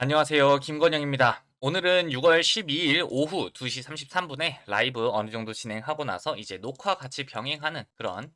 안녕하세요. 김건영입니다. 오늘은 6월 12일 오후 2시 33분에 라이브 어느 정도 진행하고 나서 이제 녹화 같이 병행하는 그런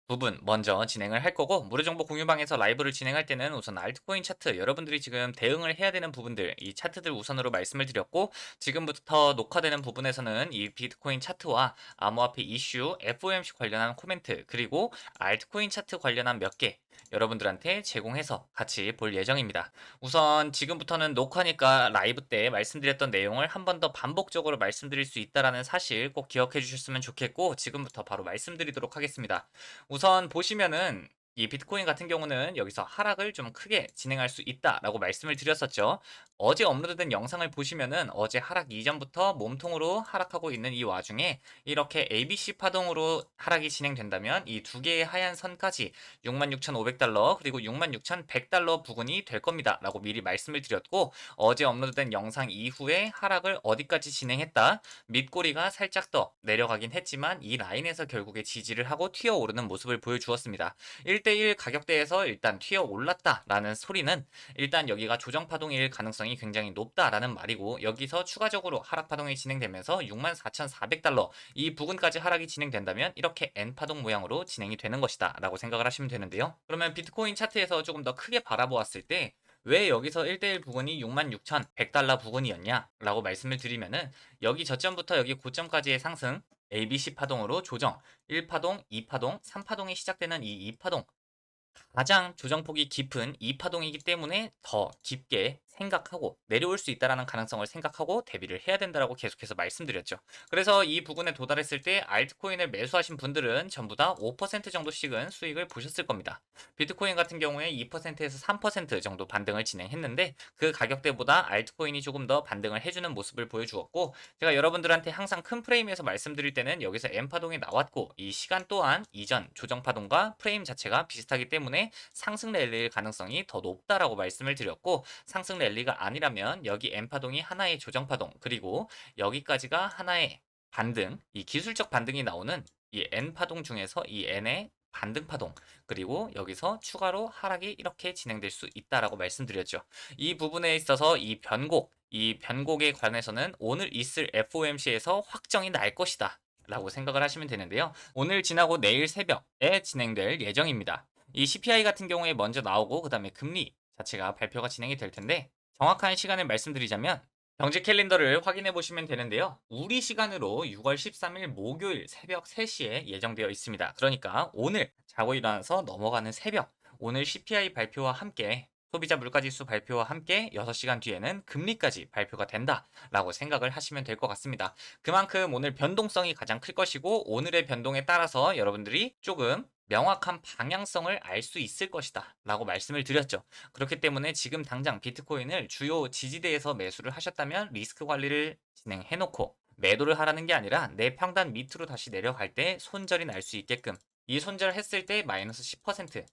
부분 먼저 진행을 할 거고, 무료정보 공유방에서 라이브를 진행할 때는 우선 알트코인 차트, 여러분들이 지금 대응을 해야 되는 부분들, 이 차트들 우선으로 말씀을 드렸고, 지금부터 녹화되는 부분에서는 이 비트코인 차트와 암호화폐 이슈, FOMC 관련한 코멘트, 그리고 알트코인 차트 관련한 몇 개 여러분들한테 제공해서 같이 볼 예정입니다. 우선 지금부터는 녹화니까 라이브 때 말씀드렸던 내용을 한 번 더 반복적으로 말씀드릴 수 있다라는 사실 꼭 기억해 주셨으면 좋겠고, 지금부터 바로 말씀드리도록 하겠습니다. 우선 보시면은 이 비트코인 같은 경우는 여기서 하락을 좀 크게 진행할 수 있다라고 말씀을 드렸었죠. 어제 업로드된 영상을 보시면은 어제 하락 이전부터 몸통으로 하락하고 있는 이 와중에 이렇게 ABC 파동으로 하락이 진행된다면 이 두 개의 하얀 선까지 66,500달러 그리고 66,100달러 부근이 될 겁니다라고 미리 말씀을 드렸고, 어제 업로드된 영상 이후에 하락을 어디까지 진행했다, 밑꼬리가 살짝 더 내려가긴 했지만 이 라인에서 결국에 지지를 하고 튀어 오르는 모습을 보여주었습니다. 1대1 가격대에서 일단 튀어 올랐다라는 소리는 일단 여기가 조정 파동일 가능성이 굉장히 높다라는 말이고, 여기서 추가적으로 하락 파동이 진행되면서 64,400달러 이 부근까지 하락이 진행된다면 이렇게 N 파동 모양으로 진행이 되는 것이다 라고 생각을 하시면 되는데요. 그러면 비트코인 차트에서 조금 더 크게 바라보았을 때 왜 여기서 1대1 부근이 66,100달러 부근이었냐 라고 말씀을 드리면은, 여기 저점부터 여기 고점까지의 상승, ABC 파동으로 조정, 1파동, 2파동, 3파동이 시작되는 이 2파동, 가장 조정폭이 깊은 이 파동이기 때문에 더 깊게 생각하고 내려올 수 있다라는 가능성을 생각하고 대비를 해야 된다라고 계속해서 말씀드렸죠. 그래서 이 부분에 도달했을 때 알트코인을 매수하신 분들은 전부 다 5% 정도씩은 수익을 보셨을 겁니다. 비트코인 같은 경우에 2%에서 3% 정도 반등을 진행했는데, 그 가격대보다 알트코인이 조금 더 반등을 해주는 모습을 보여주었고, 제가 여러분들한테 항상 큰 프레임에서 말씀드릴 때는 여기서 M파동이 나왔고 이 시간 또한 이전 조정파동과 프레임 자체가 비슷하기 때문에 상승 랠리일 가능성이 더 높다라고 말씀을 드렸고, 상승 랠리가 아니라면 여기 M파동이 하나의 조정파동, 그리고 여기까지가 하나의 반등, 이 기술적 반등이 나오는 이 N파동 중에서 이 N의 반등 파동, 그리고 여기서 추가로 하락이 이렇게 진행될 수 있다라고 말씀드렸죠. 이 부분에 있어서 이 변곡에 관해서는 오늘 있을 FOMC에서 확정이 날 것이다 라고 생각을 하시면 되는데요. 오늘 지나고 내일 새벽에 진행될 예정입니다. 이 CPI 같은 경우에 먼저 나오고, 그 다음에 금리 자체가 발표가 진행이 될 텐데, 정확한 시간을 말씀드리자면 경제 캘린더를 확인해 보시면 되는데요. 우리 시간으로 6월 13일 목요일 새벽 3시에 예정되어 있습니다. 그러니까 오늘 자고 일어나서 넘어가는 새벽, 오늘 CPI 발표와 함께 소비자 물가지수 발표와 함께 6시간 뒤에는 금리까지 발표가 된다라고 생각을 하시면 될 것 같습니다. 그만큼 오늘 변동성이 가장 클 것이고, 오늘의 변동에 따라서 여러분들이 조금 명확한 방향성을 알 수 있을 것이다 라고 말씀을 드렸죠. 그렇기 때문에 지금 당장 비트코인을 주요 지지대에서 매수를 하셨다면 리스크 관리를 진행해 놓고 매도를 하라는 게 아니라 내 평단 밑으로 다시 내려갈 때 손절이 날 수 있게끔, 이 손절 했을 때 마이너스 10%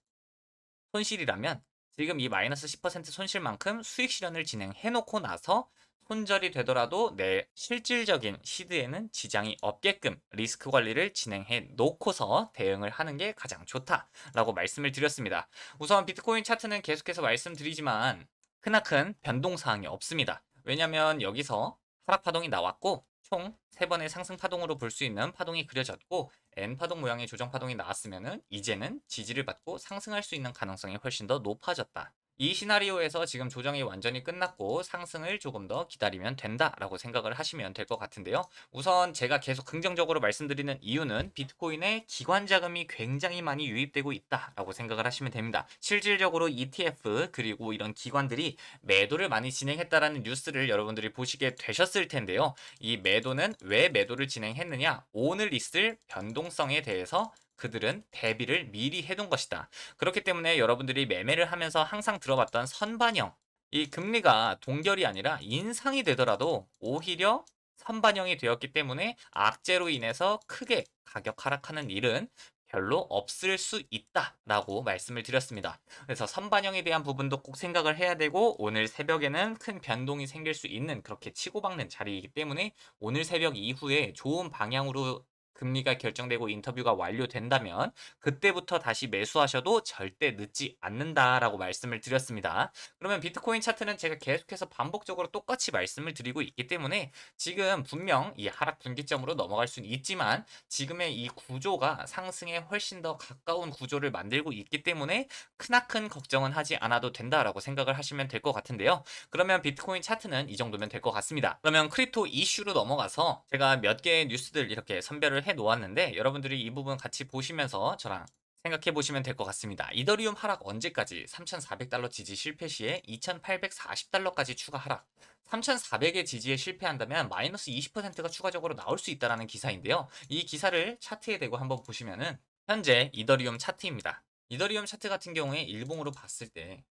손실이라면 지금 이 마이너스 10% 손실만큼 수익 실현을 진행해 놓고 나서 손절이 되더라도 내 실질적인 시드에는 지장이 없게끔 리스크 관리를 진행해 놓고서 대응을 하는 게 가장 좋다라고 말씀을 드렸습니다. 우선 비트코인 차트는 계속해서 말씀드리지만 크나큰 변동 사항이 없습니다. 왜냐면 여기서 하락 파동이 나왔고 총 3번의 상승 파동으로 볼 수 있는 파동이 그려졌고, N파동 모양의 조정 파동이 나왔으면은 이제는 지지를 받고 상승할 수 있는 가능성이 훨씬 더 높아졌다. 이 시나리오에서 지금 조정이 완전히 끝났고 상승을 조금 더 기다리면 된다라고 생각을 하시면 될 것 같은데요. 우선 제가 계속 긍정적으로 말씀드리는 이유는 비트코인에 기관 자금이 굉장히 많이 유입되고 있다라고 생각을 하시면 됩니다. 실질적으로 ETF 그리고 이런 기관들이 매도를 많이 진행했다라는 뉴스를 여러분들이 보시게 되셨을 텐데요. 이 매도는 왜 매도를 진행했느냐? 오늘 있을 변동성에 대해서 그들은 대비를 미리 해둔 것이다. 그렇기 때문에 여러분들이 매매를 하면서 항상 들어봤던 선반영, 이 금리가 동결이 아니라 인상이 되더라도 오히려 선반영이 되었기 때문에 악재로 인해서 크게 가격 하락하는 일은 별로 없을 수 있다라고 말씀을 드렸습니다. 그래서 선반영에 대한 부분도 꼭 생각을 해야 되고, 오늘 새벽에는 큰 변동이 생길 수 있는 그렇게 치고박는 자리이기 때문에 오늘 새벽 이후에 좋은 방향으로 금리가 결정되고 인터뷰가 완료된다면 그때부터 다시 매수하셔도 절대 늦지 않는다라고 말씀을 드렸습니다. 그러면 비트코인 차트는 제가 계속해서 반복적으로 똑같이 말씀을 드리고 있기 때문에 지금 분명 이 하락 분기점으로 넘어갈 수는 있지만 지금의 이 구조가 상승에 훨씬 더 가까운 구조를 만들고 있기 때문에 크나큰 걱정은 하지 않아도 된다라고 생각을 하시면 될 것 같은데요. 그러면 비트코인 차트는 이 정도면 될 것 같습니다. 그러면 크립토 이슈로 넘어가서 제가 몇 개의 뉴스들 이렇게 선별을 해 놓았는데 여러분들이 이 부분 같이 보시면서 저랑 생각해 보시면 될 것 같습니다. 이더리움 하락 언제까지? 3,400달러 지지 실패 시에 2,840달러까지 추가 하락. 3,400의 지지에 실패한다면 마이너스 20%가 추가적으로 나올 수 있다는 기사인데요. 이 기사를 차트에 대고 한번 보시면은 현재 이더리움 차트입니다. 이더리움 차트 같은 경우에 일봉으로 봤을 때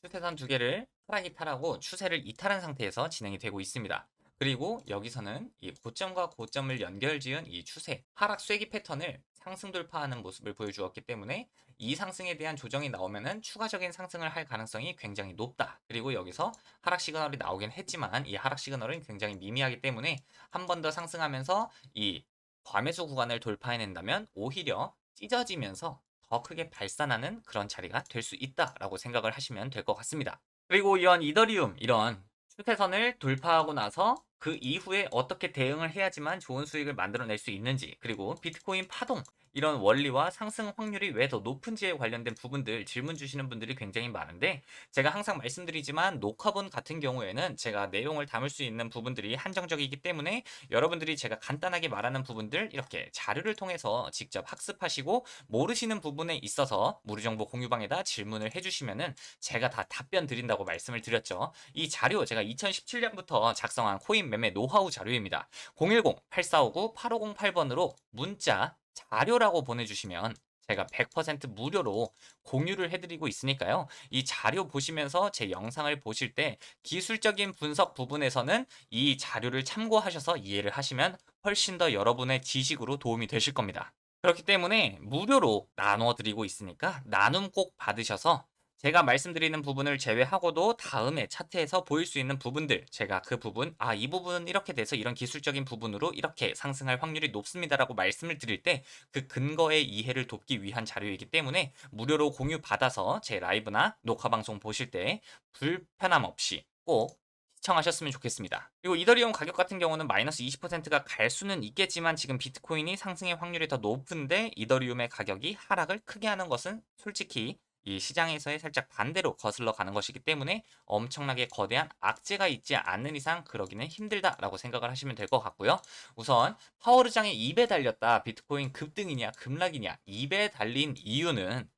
추세선 두 개를 하락이 탈하고 추세를 이탈한 상태에서 진행이 되고 있습니다. 그리고 여기서는 이 고점과 고점을 연결지은 이 추세, 하락 쐐기 패턴을 상승 돌파하는 모습을 보여주었기 때문에 이 상승에 대한 조정이 나오면은 추가적인 상승을 할 가능성이 굉장히 높다. 그리고 여기서 하락 시그널이 나오긴 했지만 이 하락 시그널은 굉장히 미미하기 때문에 한 번 더 상승하면서 이 과매수 구간을 돌파해낸다면 오히려 찢어지면서 더 크게 발산하는 그런 자리가 될 수 있다라고 생각을 하시면 될 것 같습니다. 그리고 이런 이더리움 이런 추세선을 돌파하고 나서 그 이후에 어떻게 대응을 해야지만 좋은 수익을 만들어낼 수 있는지, 그리고 비트코인 파동 이런 원리와 상승 확률이 왜 더 높은지에 관련된 부분들 질문 주시는 분들이 굉장히 많은데 제가 항상 말씀드리지만 녹화본 같은 경우에는 제가 내용을 담을 수 있는 부분들이 한정적이기 때문에 여러분들이 제가 간단하게 말하는 부분들 이렇게 자료를 통해서 직접 학습하시고 모르시는 부분에 있어서 무료정보 공유방에다 질문을 해주시면은 제가 다 답변 드린다고 말씀을 드렸죠. 이 자료 제가 2017년부터 작성한 코인 매매 노하우 자료입니다. 010-8459-8508번으로 문자 자료라고 보내주시면 제가 100% 무료로 공유를 해드리고 있으니까요. 이 자료 보시면서 제 영상을 보실 때 기술적인 분석 부분에서는 이 자료를 참고하셔서 이해를 하시면 훨씬 더 여러분의 지식으로 도움이 되실 겁니다. 그렇기 때문에 무료로 나눠드리고 있으니까 나눔 꼭 받으셔서 제가 말씀드리는 부분을 제외하고도 다음에 차트에서 보일 수 있는 부분들 제가 그 부분 이 부분은 이렇게 돼서 이런 기술적인 부분으로 이렇게 상승할 확률이 높습니다라고 말씀을 드릴 때 그 근거의 이해를 돕기 위한 자료이기 때문에 무료로 공유 받아서 제 라이브나 녹화 방송 보실 때 불편함 없이 꼭 시청하셨으면 좋겠습니다. 그리고 이더리움 가격 같은 경우는 마이너스 20%가 갈 수는 있겠지만 지금 비트코인이 상승의 확률이 더 높은데 이더리움의 가격이 하락을 크게 하는 것은 솔직히 이 시장에서의 살짝 반대로 거슬러 가는 것이기 때문에 엄청나게 거대한 악재가 있지 않는 이상 그러기는 힘들다라고 생각을 하시면 될 것 같고요. 우선 파워르장에 2배 달렸다. 비트코인 급등이냐 급락이냐 2배 달린 이유는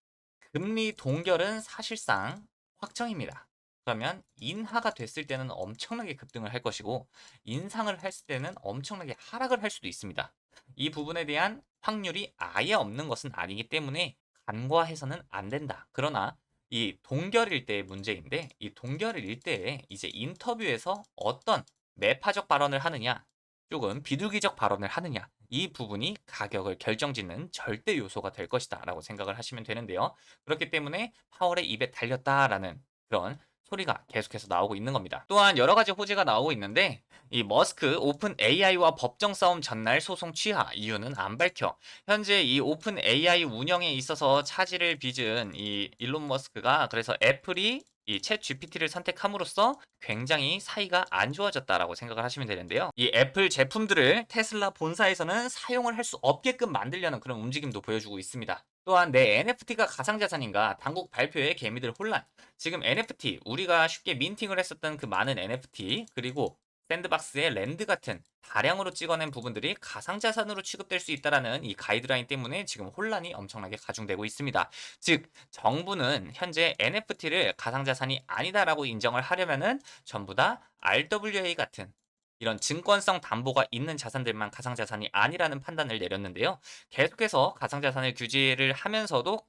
금리 동결은 사실상 확정입니다. 그러면 인하가 됐을 때는 엄청나게 급등을 할 것이고 인상을 했을 때는 엄청나게 하락을 할 수도 있습니다. 이 부분에 대한 확률이 아예 없는 것은 아니기 때문에 간과해서는 안 된다. 그러나 이 동결일 때의 문제인데 이 동결일 때에 이제 인터뷰에서 어떤 매파적 발언을 하느냐 조금 비둘기적 발언을 하느냐 이 부분이 가격을 결정짓는 절대 요소가 될 것이다 라고 생각을 하시면 되는데요. 그렇기 때문에 파월의 입에 달렸다라는 그런 소리가 계속해서 나오고 있는 겁니다. 또한 여러 가지 호재가 나오고 있는데 이 머스크 오픈 AI와 법정 싸움 전날 소송 취하 이유는 안 밝혀. 현재 이 오픈 AI 운영에 있어서 차질을 빚은 이 일론 머스크가 그래서 애플이 이 챗 GPT를 선택함으로써 굉장히 사이가 안 좋아졌다라고 생각을 하시면 되는데요. 이 애플 제품들을 테슬라 본사에서는 사용을 할 수 없게끔 만들려는 그런 움직임도 보여주고 있습니다. 또한 내 NFT가 가상자산인가 당국 발표에 개미들 혼란. 지금 NFT 우리가 쉽게 민팅을 했었던 그 많은 NFT 그리고 샌드박스의 랜드 같은 다량으로 찍어낸 부분들이 가상자산으로 취급될 수 있다라는 이 가이드라인 때문에 지금 혼란이 엄청나게 가중되고 있습니다. 즉 정부는 현재 NFT를 가상자산이 아니다라고 인정을 하려면은 전부 다 RWA 같은 이런 증권성 담보가 있는 자산들만 가상자산이 아니라는 판단을 내렸는데요. 계속해서 가상자산을 규제를 하면서도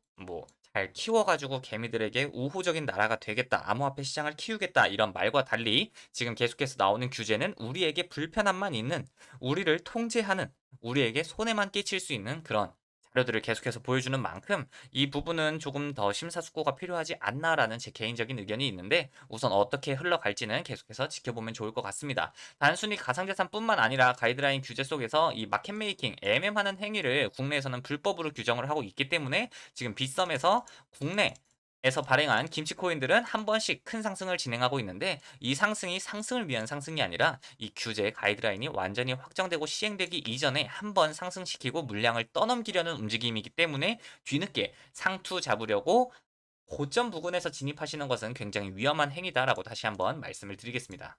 잘 키워가지고 개미들에게 우호적인 나라가 되겠다, 암호화폐 시장을 키우겠다 이런 말과 달리 지금 계속해서 나오는 규제는 우리에게 불편함만 있는, 우리를 통제하는, 우리에게 손해만 끼칠 수 있는 그런 자료들을 계속해서 보여주는 만큼 이 부분은 조금 더 심사숙고가 필요하지 않나라는 제 개인적인 의견이 있는데 우선 어떻게 흘러갈지는 계속해서 지켜보면 좋을 것 같습니다. 단순히 가상자산뿐만 아니라 가이드라인 규제 속에서 이 마켓 메이킹, MM하는 행위를 국내에서는 불법으로 규정을 하고 있기 때문에 지금 빗썸에서 국내에서 발행한 김치코인들은 한 번씩 큰 상승을 진행하고 있는데 이 상승이 상승을 위한 상승이 아니라 이 규제 가이드라인이 완전히 확정되고 시행되기 이전에 한번 상승시키고 물량을 떠넘기려는 움직임이기 때문에 뒤늦게 상투 잡으려고 고점 부근에서 진입하시는 것은 굉장히 위험한 행위다라고 다시 한번 말씀을 드리겠습니다.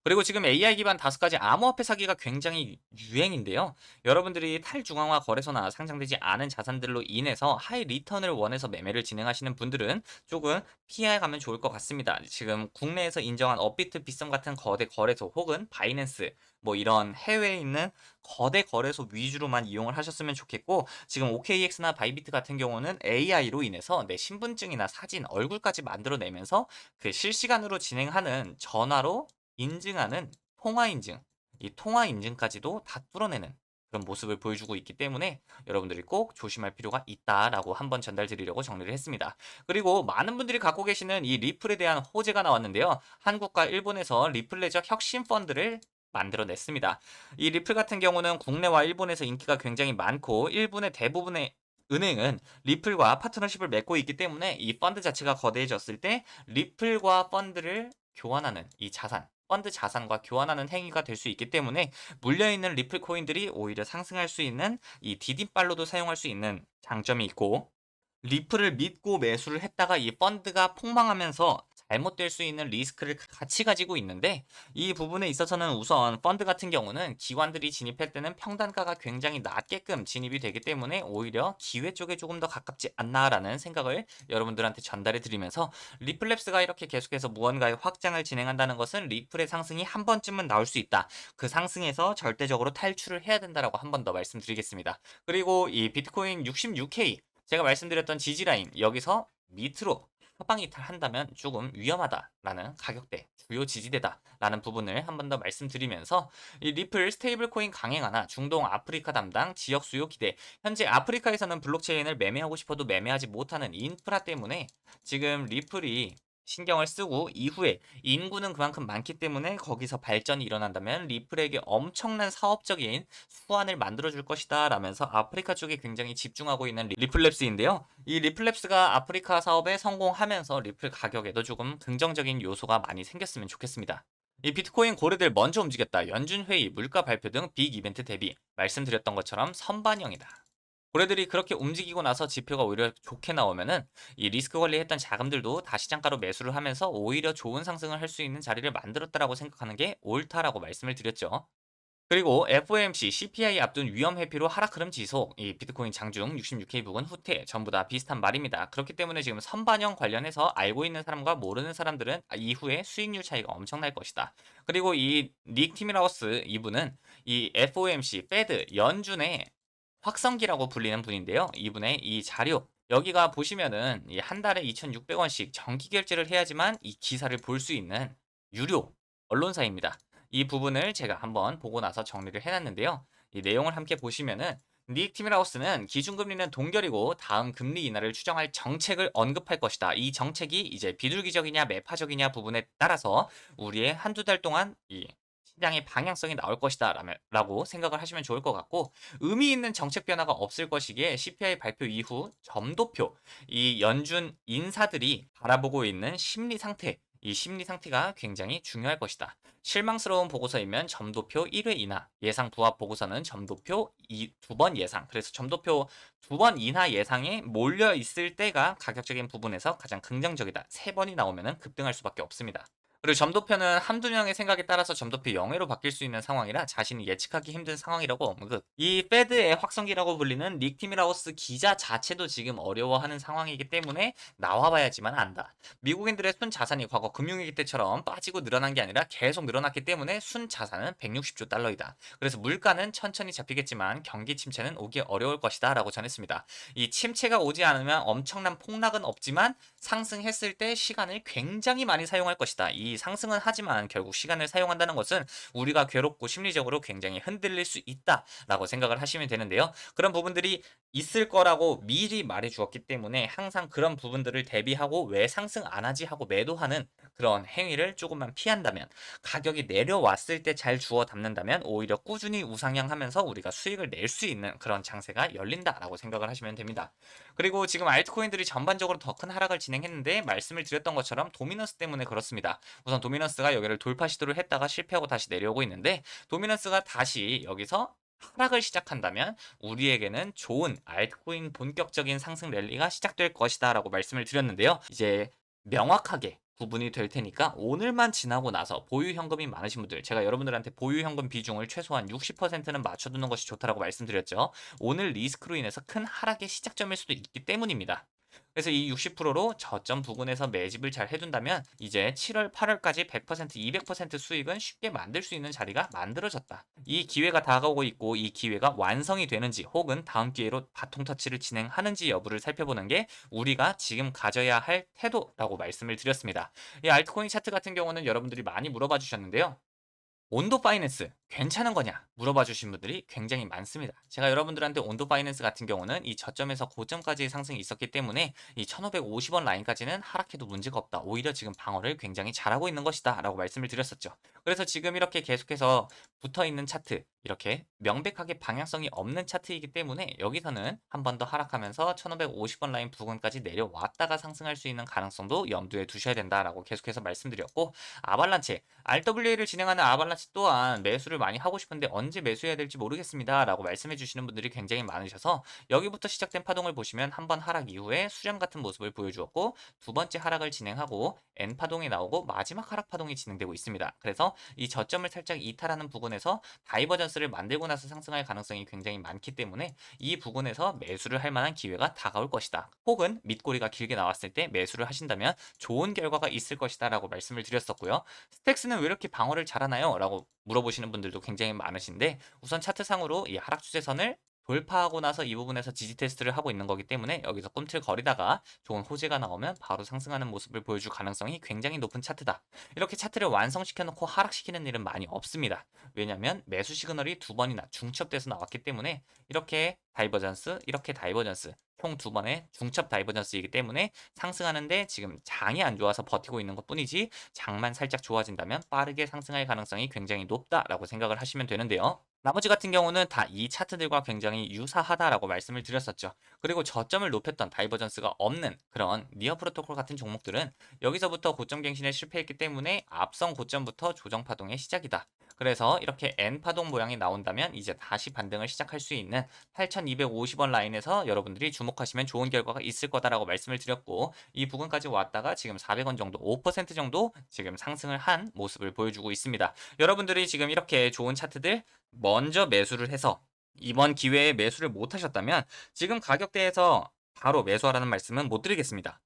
그리고 지금 AI 기반 5가지 암호화폐 사기가 굉장히 유행인데요. 여러분들이 탈중앙화 거래소나 상장되지 않은 자산들로 인해서 하이 리턴을 원해서 매매를 진행하시는 분들은 조금 피해 가면 좋을 것 같습니다. 지금 국내에서 인정한 업비트, 빗썸 같은 거대 거래소 혹은 바이낸스 뭐 이런 해외에 있는 거대 거래소 위주로만 이용을 하셨으면 좋겠고 지금 OKX나 바이비트 같은 경우는 AI로 인해서 내 신분증이나 사진, 얼굴까지 만들어내면서 그 실시간으로 진행하는 전화로 인증하는 통화 인증, 이 통화 인증까지도 다 뚫어내는 그런 모습을 보여주고 있기 때문에 여러분들이 꼭 조심할 필요가 있다라고 한번 전달드리려고 정리를 했습니다. 그리고 많은 분들이 갖고 계시는 이 리플에 대한 호재가 나왔는데요. 한국과 일본에서 리플레저 혁신 펀드를 만들어냈습니다. 이 리플 같은 경우는 국내와 일본에서 인기가 굉장히 많고 일본의 대부분의 은행은 리플과 파트너십을 맺고 있기 때문에 이 펀드 자체가 거대해졌을 때 리플과 펀드를 교환하는 이 자산, 펀드 자산과 교환하는 행위가 될 수 있기 때문에 물려있는 리플 코인들이 오히려 상승할 수 있는 이 디딤발로도 사용할 수 있는 장점이 있고 리플을 믿고 매수를 했다가 이 펀드가 폭망하면서 잘못될 수 있는 리스크를 같이 가지고 있는데 이 부분에 있어서는 우선 펀드 같은 경우는 기관들이 진입할 때는 평단가가 굉장히 낮게끔 진입이 되기 때문에 오히려 기회 쪽에 조금 더 가깝지 않나라는 생각을 여러분들한테 전달해 드리면서 리플랩스가 이렇게 계속해서 무언가의 확장을 진행한다는 것은 리플의 상승이 한 번쯤은 나올 수 있다. 그 상승에서 절대적으로 탈출을 해야 된다라고 한 번 더 말씀드리겠습니다. 그리고 이 비트코인 66K 제가 말씀드렸던 지지라인 여기서 밑으로 하방 이탈한다면 조금 위험하다라는 가격대 주요 지지대다라는 부분을 한 번 더 말씀드리면서 이 리플 스테이블 코인 강행하나 중동 아프리카 담당 지역 수요 기대 현재 아프리카에서는 블록체인을 매매하고 싶어도 매매하지 못하는 인프라 때문에 지금 리플이 신경을 쓰고 이후에 인구는 그만큼 많기 때문에 거기서 발전이 일어난다면 리플에게 엄청난 사업적인 수완을 만들어줄 것이다 라면서 아프리카 쪽에 굉장히 집중하고 있는 리플랩스인데요. 이 리플랩스가 아프리카 사업에 성공하면서 리플 가격에도 조금 긍정적인 요소가 많이 생겼으면 좋겠습니다. 이 비트코인 고래들 먼저 움직였다. 연준회의, 물가 발표 등 빅 이벤트 대비 말씀드렸던 것처럼 선반영이다. 고래들이 그렇게 움직이고 나서 지표가 오히려 좋게 나오면은 이 리스크 관리했던 자금들도 다시 장가로 매수를 하면서 오히려 좋은 상승을 할 수 있는 자리를 만들었다라고 생각하는 게 옳다라고 말씀을 드렸죠. 그리고 FOMC, CPI 앞둔 위험 회피로 하락 흐름 지속, 이 비트코인 장중 66K 부근 후퇴 전부 다 비슷한 말입니다. 그렇기 때문에 지금 선반영 관련해서 알고 있는 사람과 모르는 사람들은 이후에 수익률 차이가 엄청날 것이다. 그리고 이 닉 티미라우스 이분은 이 FOMC, 페드, 연준의 확성기라고 불리는 분인데요. 이분의 이 자료 여기가 보시면은 이 한 달에 2,600원씩 정기 결제를 해야지만 이 기사를 볼 수 있는 유료 언론사입니다. 이 부분을 제가 한번 보고 나서 정리를 해놨는데요. 이 내용을 함께 보시면은 닉 티밀하우스는 기준금리는 동결이고 다음 금리 인하를 추정할 정책을 언급할 것이다. 이 정책이 이제 비둘기적이냐 매파적이냐 부분에 따라서 우리의 한두 달 동안 이 시장의 방향성이 나올 것이다 라고 생각을 하시면 좋을 것 같고 의미 있는 정책 변화가 없을 것이기에 CPI 발표 이후 점도표 이 연준 인사들이 바라보고 있는 심리 상태 이 심리 상태가 굉장히 중요할 것이다. 실망스러운 보고서이면 점도표 1회 인하, 예상 부합 보고서는 점도표 2번 예상. 그래서 점도표 2번 인하 예상이 몰려 있을 때가 가격적인 부분에서 가장 긍정적이다. 3번이 나오면 급등할 수밖에 없습니다. 그리고 점도표는 한두 명의 생각에 따라서 점도표 0회로 바뀔 수 있는 상황이라 자신이 예측하기 힘든 상황이라고 언급. 이 페드의 확성기라고 불리는 닉 티밀하우스 기자 자체도 지금 어려워하는 상황이기 때문에 나와봐야지만 안다. 미국인들의 순 자산이 과거 금융위기 때처럼 빠지고 늘어난 게 아니라 계속 늘어났기 때문에 순 자산은 160조 달러이다. 그래서 물가는 천천히 잡히겠지만 경기 침체는 오기 어려울 것이다 라고 전했습니다. 이 침체가 오지 않으면 엄청난 폭락은 없지만 상승했을 때 시간을 굉장히 많이 사용할 것이다. 이 이 상승은 하지만 결국 시간을 사용한다는 것은 우리가 괴롭고 심리적으로 굉장히 흔들릴 수 있다라고 생각을 하시면 되는데요. 그런 부분들이 있을 거라고 미리 말해 주었기 때문에 항상 그런 부분들을 대비하고 왜 상승 안 하지 하고 매도하는 그런 행위를 조금만 피한다면, 가격이 내려왔을 때 잘 주워 담는다면 오히려 꾸준히 우상향하면서 우리가 수익을 낼 수 있는 그런 장세가 열린다라고 생각을 하시면 됩니다. 그리고 지금 알트코인들이 전반적으로 더 큰 하락을 진행했는데 말씀을 드렸던 것처럼 도미넌스 때문에 그렇습니다. 우선 도미넌스가 여기를 돌파 시도를 했다가 실패하고 다시 내려오고 있는데, 도미넌스가 다시 여기서 하락을 시작한다면 우리에게는 좋은 알트코인 본격적인 상승 랠리가 시작될 것이다 라고 말씀을 드렸는데요. 이제 명확하게 구분이 될 테니까 오늘만 지나고 나서 보유 현금이 많으신 분들, 제가 여러분들한테 보유 현금 비중을 최소한 60%는 맞춰두는 것이 좋다라고 말씀드렸죠. 오늘 리스크로 인해서 큰 하락의 시작점일 수도 있기 때문입니다. 그래서 이 60%로 저점 부근에서 매집을 잘 해둔다면 이제 7월, 8월까지 100%, 200% 수익은 쉽게 만들 수 있는 자리가 만들어졌다. 이 기회가 다가오고 있고 이 기회가 완성이 되는지 혹은 다음 기회로 바통 터치를 진행하는지 여부를 살펴보는 게 우리가 지금 가져야 할 태도라고 말씀을 드렸습니다. 이 알트코인 차트 같은 경우는 여러분들이 많이 물어봐 주셨는데요. 온도 파이낸스 괜찮은 거냐 물어봐 주신 분들이 굉장히 많습니다. 제가 여러분들한테 온도 파이낸스 같은 경우는 이 저점에서 고점까지의 상승이 있었기 때문에 이 1550원 라인까지는 하락해도 문제가 없다, 오히려 지금 방어를 굉장히 잘하고 있는 것이다 라고 말씀을 드렸었죠. 그래서 지금 이렇게 계속해서 붙어있는 차트, 이렇게 명백하게 방향성이 없는 차트이기 때문에 여기서는 한 번 더 하락하면서 1550원 라인 부근까지 내려왔다가 상승할 수 있는 가능성도 염두에 두셔야 된다라고 계속해서 말씀드렸고, 아발란체 RWA를 진행하는 아발란체 또한 매수를 많이 하고 싶은데 언제 매수해야 될지 모르겠습니다 라고 말씀해 주시는 분들이 굉장히 많으셔서, 여기부터 시작된 파동을 보시면 한 번 하락 이후에 수렴 같은 모습을 보여주었고, 두 번째 하락을 진행하고 N파동이 나오고 마지막 하락 파동이 진행되고 있습니다. 그래서 이 저점을 살짝 이탈하는 부분에서 다이버전스를 만들고 나서 상승할 가능성이 굉장히 많기 때문에 이 부분에서 매수를 할 만한 기회가 다가올 것이다, 혹은 밑꼬리가 길게 나왔을 때 매수를 하신다면 좋은 결과가 있을 것이다 라고 말씀을 드렸었고요. 스택스는 왜 이렇게 방어를 잘하나요? 라고 물어보시는 분들도 굉장히 많으신데, 우선 차트상으로 이 하락 추세선을 돌파하고 나서 이 부분에서 지지 테스트를 하고 있는 거기 때문에 여기서 꿈틀거리다가 좋은 호재가 나오면 바로 상승하는 모습을 보여줄 가능성이 굉장히 높은 차트다. 이렇게 차트를 완성시켜 놓고 하락시키는 일은 많이 없습니다. 왜냐하면 매수 시그널이 두 번이나 중첩돼서 나왔기 때문에, 이렇게 다이버전스, 이렇게 다이버전스, 총 두 번의 중첩 다이버전스이기 때문에 상승하는데 지금 장이 안 좋아서 버티고 있는 것뿐이지, 장만 살짝 좋아진다면 빠르게 상승할 가능성이 굉장히 높다라고 생각을 하시면 되는데요. 나머지 같은 경우는 다 이 차트들과 굉장히 유사하다라고 말씀을 드렸었죠. 그리고 저점을 높였던 다이버전스가 없는 그런 니어 프로토콜 같은 종목들은 여기서부터 고점 갱신에 실패했기 때문에 앞선 고점부터 조정 파동의 시작이다. 그래서 이렇게 N파동 모양이 나온다면 이제 다시 반등을 시작할 수 있는 8,250원 라인에서 여러분들이 주목하시면 좋은 결과가 있을 거다라고 말씀을 드렸고, 이 부분까지 왔다가 지금 400원 정도, 5% 정도 지금 상승을 한 모습을 보여주고 있습니다. 여러분들이 지금 이렇게 좋은 차트들 먼저 매수를 해서 이번 기회에 매수를 못 하셨다면 지금 가격대에서 바로 매수하라는 말씀은 못 드리겠습니다.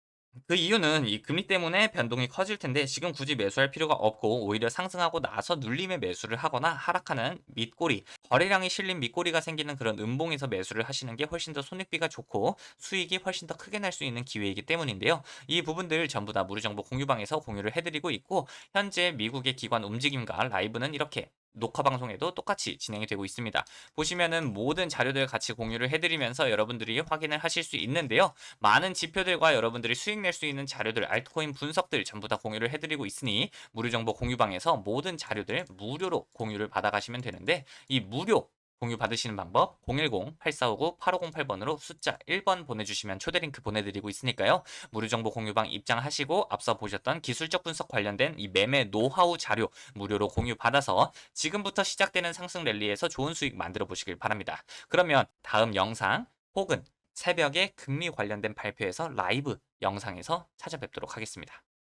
그 이유는 이 금리 때문에 변동이 커질 텐데 지금 굳이 매수할 필요가 없고, 오히려 상승하고 나서 눌림에 매수를 하거나 하락하는 밑꼬리, 거래량이 실린 밑꼬리가 생기는 그런 음봉에서 매수를 하시는 게 훨씬 더 손익비가 좋고 수익이 훨씬 더 크게 날 수 있는 기회이기 때문인데요. 이 부분들 전부 다 무료정보 공유방에서 공유를 해드리고 있고, 현재 미국의 기관 움직임과 라이브는 이렇게 녹화 방송에도 똑같이 진행이 되고 있습니다. 보시면은 모든 자료들 같이 공유를 해드리면서 여러분들이 확인을 하실 수 있는데요. 많은 지표들과 여러분들이 수익 낼 수 있는 자료들, 알트코인 분석들 전부 다 공유를 해드리고 있으니 무료정보 공유방에서 모든 자료들 무료로 공유를 받아가시면 되는데, 이 무료 공유 받으시는 방법 010-8459-8508번으로 숫자 1번 보내주시면 초대 링크 보내드리고 있으니까요. 무료정보 공유방 입장하시고 앞서 보셨던 기술적 분석 관련된 이 매매 노하우 자료 무료로 공유 받아서 지금부터 시작되는 상승 랠리에서 좋은 수익 만들어 보시길 바랍니다. 그러면 다음 영상 혹은 새벽에 금리 관련된 발표에서 라이브 영상에서 찾아뵙도록 하겠습니다.